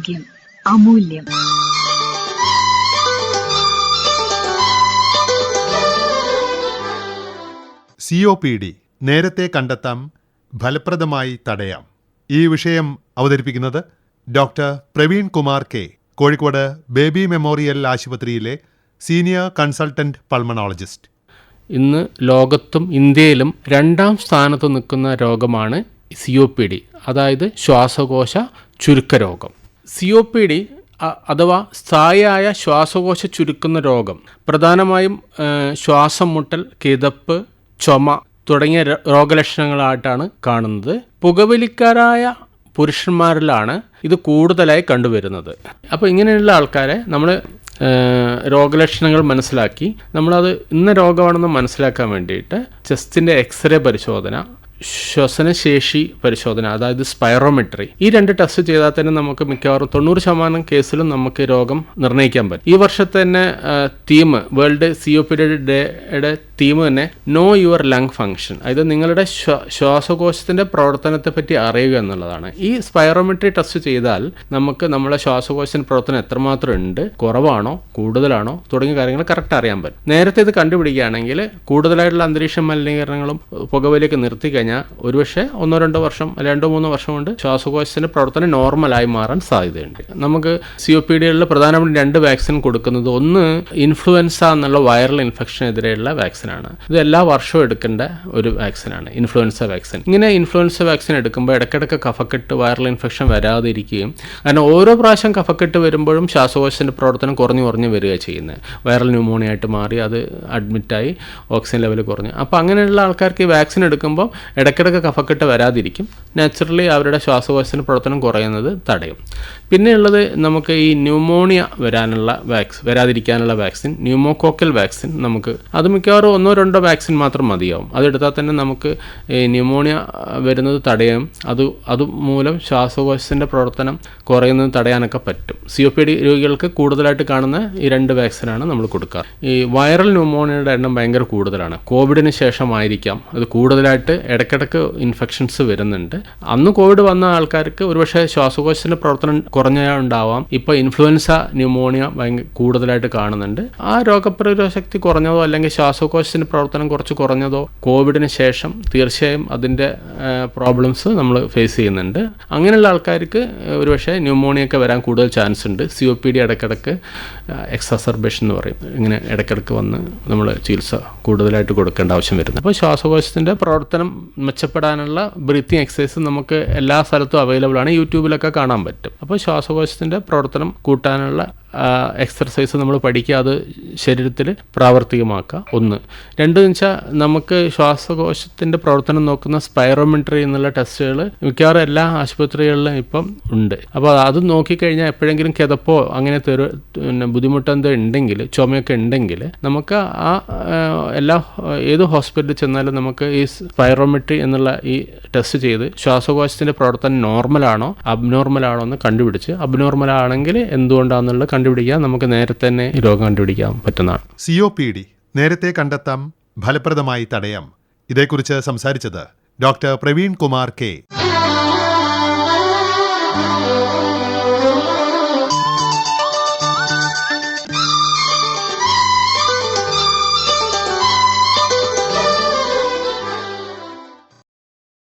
ആരോഗ്യം അമൂല്യം. COPD നേരത്തെ കണ്ടെത്താം, ഫലപ്രദമായി തടയാം. ഈ വിഷയം അവതരിപ്പിക്കുന്നത് doctor Praveen Kumar K, Kozhikode baby memorial ആശുപത്രിയിലെ സീനിയർ കൺസൾട്ടന്റ് പൾമണോളജിസ്റ്റ്. ഇന്ന് ലോകത്തും ഇന്ത്യയിലും 2ാം സ്ഥാനത്ത് നിൽക്കുന്ന രോഗമാണ് COPD, അതായത് ശ്വാസകോശ ചുരുക്കരോഗം. COPD അഥവാ സ്ഥായിയായ ശ്വാസകോശ ചുരുക്കുന്ന രോഗം പ്രധാനമായും ശ്വാസം മുട്ടൽ, കിതപ്പ്, ചുമ തുടങ്ങിയ രോഗലക്ഷണങ്ങളായിട്ടാണ് കാണുന്നത്. പുകവലിക്കാരായ പുരുഷന്മാരിലാണ് ഇത് കൂടുതലായി കണ്ടുവരുന്നത്. അപ്പോൾ ഇങ്ങനെയുള്ള ആൾക്കാരെ നമ്മൾ രോഗലക്ഷണങ്ങൾ മനസ്സിലാക്കി നമ്മളത് ഇന്ന രോഗമാണെന്ന് മനസ്സിലാക്കാൻ വേണ്ടിയിട്ട് ചെസ്റ്റിൻ്റെ എക്സ്റേ പരിശോധന, ശ്വസനശേഷി പരിശോധന, അതായത് സ്പൈറോമെട്രി, ഈ 2 ടെസ്റ്റ് ചെയ്താൽ തന്നെ നമുക്ക് മിക്കവാറും 90% കേസിലും നമുക്ക് രോഗം നിർണ്ണയിക്കാൻ പറ്റും. ഈ വർഷത്തെ തന്നെ തീം, വേൾഡ് COPD ഡേയുടെ തീം തന്നെ നോ യുവർ ലങ് ഫങ്ഷൻ, അതായത് നിങ്ങളുടെ ശ്വാസകോശത്തിൻ്റെ പ്രവർത്തനത്തെ പറ്റി അറിയുക എന്നുള്ളതാണ്. ഈ സ്പൈറോമെട്രി ടെസ്റ്റ് ചെയ്താൽ നമുക്ക് നമ്മളെ ശ്വാസകോശത്തിൻ്റെ പ്രവർത്തനം എത്രമാത്രം ഉണ്ട്, കുറവാണോ കൂടുതലാണോ തുടങ്ങിയ കാര്യങ്ങൾ കറക്റ്റ് അറിയാൻ പറ്റും. നേരത്തെ ഇത് കണ്ടുപിടിക്കുകയാണെങ്കിൽ കൂടുതലായിട്ടുള്ള അന്തരീക്ഷ മലിനീകരണങ്ങളും പുകവലിയൊക്കെ നിർത്തി കഴിഞ്ഞാൽ ഒരുപക്ഷെ 1-2 വർഷം 2-3 വർഷം കൊണ്ട് ശ്വാസകോശത്തിന്റെ പ്രവർത്തനം നോർമലായി മാറാൻ സാധ്യതയുണ്ട്. നമുക്ക് COPDകളിൽ പ്രധാനമായിട്ടും 2 വാക്സിൻ കൊടുക്കുന്നത്, ഒന്ന് ഇൻഫ്ലുവൻസ എന്നുള്ള വൈറൽ ഇൻഫെക്ഷനെതിരെയുള്ള വാക്സിനാണ്. ഇത് എല്ലാ വർഷവും എടുക്കേണ്ട ഒരു വാക്സിനാണ്, ഇൻഫ്ലുവൻസ വാക്സിൻ. ഇങ്ങനെ ഇൻഫ്ലുവൻസ വാക്സിൻ എടുക്കുമ്പോൾ ഇടയ്ക്കിടയ്ക്ക് കഫക്കെട്ട്, വൈറൽ ഇൻഫെക്ഷൻ വരാതിരിക്കുകയും, കാരണം ഓരോ പ്രാവശ്യം കഫക്കെട്ട് വരുമ്പോഴും ശ്വാസകോശത്തിന്റെ പ്രവർത്തനം കുറഞ്ഞു വരിക ചെയ്യുന്നത്. വൈറൽ ന്യൂമോണിയ ആയിട്ട് മാറി അത് അഡ്മിറ്റായി ഓക്സിജൻ ലെവൽ കുറഞ്ഞു. അപ്പോൾ അങ്ങനെയുള്ള ആൾക്കാർക്ക് ഈ വാക്സിൻ എടുക്കുമ്പോൾ ഇടയ്ക്കിടയ്ക്ക് കഫക്കെട്ട് വരാതിരിക്കും. നാച്ചുറലി അവരുടെ ശ്വാസകോശത്തിൻ്റെ പ്രവർത്തനം കുറയുന്നത് തടയും. പിന്നെയുള്ളത് നമുക്ക് ഈ ന്യൂമോണിയ വരാതിരിക്കാനുള്ള വാക്സിൻ, ന്യൂമോകോക്കൽ വാക്സിൻ, നമുക്ക് അത് മിക്കവാറും 1-2 വാക്സിൻ മാത്രം മതിയാവും. അതെടുത്താൽ തന്നെ നമുക്ക് ഈ ന്യൂമോണിയ വരുന്നത് തടയാം. അതുമൂലം ശ്വാസകോശത്തിൻ്റെ പ്രവർത്തനം കുറയുന്നത് തടയാനൊക്കെ പറ്റും. COPD രോഗികൾക്ക് കൂടുതലായിട്ട് കാണുന്ന ഈ 2 വാക്സിനാണ് നമ്മൾ കൊടുക്കുക. ഈ വൈറൽ ന്യൂമോണിയയുടെ എണ്ണം ഭയങ്കര കൂടുതലാണ്. കോവിഡിന് ശേഷമായിരിക്കാം അത് കൂടുതലായിട്ട് ഇടയ്ക്കിടയ്ക്ക് ഇൻഫെക്ഷൻസ് വരുന്നുണ്ട്. അന്ന് കോവിഡ് വന്ന ആൾക്കാർക്ക് ഒരുപക്ഷെ ശ്വാസകോശത്തിൻ്റെ പ്രവർത്തനം കുറഞ്ഞുണ്ടാവാം. ഇപ്പോൾ ഇൻഫ്ലുവൻസ ന്യൂമോണിയ കൂടുതലായിട്ട് കാണുന്നുണ്ട്. ആ രോഗപ്രതിരോധ ശക്തി കുറഞ്ഞതോ അല്ലെങ്കിൽ ശ്വാസകോശത്തിൻ്റെ പ്രവർത്തനം കുറച്ച് കുറഞ്ഞതോ കോവിഡിന് ശേഷം തീർച്ചയായും അതിൻ്റെ പ്രോബ്ലംസ് നമ്മൾ ഫേസ് ചെയ്യുന്നുണ്ട്. അങ്ങനെയുള്ള ആൾക്കാർക്ക് ഒരുപക്ഷെ ന്യൂമോണിയ ഒക്കെ വരാൻ കൂടുതൽ ചാൻസ് ഉണ്ട്. COPD ഇടയ്ക്കിടയ്ക്ക് എക്സസർബേഷൻ എന്ന് പറയും, ഇങ്ങനെ ഇടയ്ക്കിടയ്ക്ക് വന്ന് നമ്മൾ ചികിത്സ കൂടുതലായിട്ട് കൊടുക്കേണ്ട ആവശ്യം വരുന്നത്. അപ്പോൾ ശ്വാസകോശത്തിൻ്റെ പ്രവർത്തനം മെച്ചപ്പെടാനുള്ള ബ്രീത്തിങ് എക്സസൈസ് നമുക്ക് എല്ലാ സ്ഥലത്തും അവൈലബിൾ ആണ്, യൂട്യൂബിലൊക്കെ കാണാൻ പറ്റും. അപ്പോൾ ശ്വാസകോശത്തിൻ്റെ പ്രവർത്തനം കൂട്ടാനുള്ള എക്സർസൈസ് നമ്മൾ പഠിക്കുക, അത് ശരീരത്തിൽ പ്രാവർത്തികമാക്കുക. 1. 2 വെച്ചാൽ നമുക്ക് ശ്വാസകോശത്തിൻ്റെ പ്രവർത്തനം നോക്കുന്ന സ്പൈറോമെട്രി എന്നുള്ള ടെസ്റ്റുകൾ മിക്കവാറും എല്ലാ ആശുപത്രികളിലും ഇപ്പം ഉണ്ട്. അപ്പോൾ അത് നോക്കിക്കഴിഞ്ഞാൽ എപ്പോഴെങ്കിലും കിതപ്പോ അങ്ങനെ ബുദ്ധിമുട്ടെന്തോ ഉണ്ടെങ്കിൽ, ചുമയൊക്കെ ഉണ്ടെങ്കിൽ, നമുക്ക് ഏത് ഹോസ്പിറ്റലിൽ ചെന്നാലും നമുക്ക് ഈ സ്പൈറോമെട്രി എന്നുള്ള ഈ ടെസ്റ്റ് ചെയ്ത് ശ്വാസകോശത്തിൻ്റെ പ്രവർത്തനം നോർമലാണോ അബ്നോർമലാണോ എന്ന് കണ്ടുപിടിച്ച്, അബ്നോർമലാണെങ്കിൽ എന്തുകൊണ്ടാണെന്നുള്ള കണ്ടുപിടിക്കാൻ നമുക്ക് നേരത്തെ തന്നെ രോഗം കണ്ടുപിടിക്കാൻ പറ്റുന്നതാണ്. COPD നേരത്തെ കണ്ടെത്താം, ഫലപ്രദമായി തടയാം. ഇതേക്കുറിച്ച് സംസാരിച്ചത് ഡോക്ടർ പ്രവീൺ കുമാർ കെ.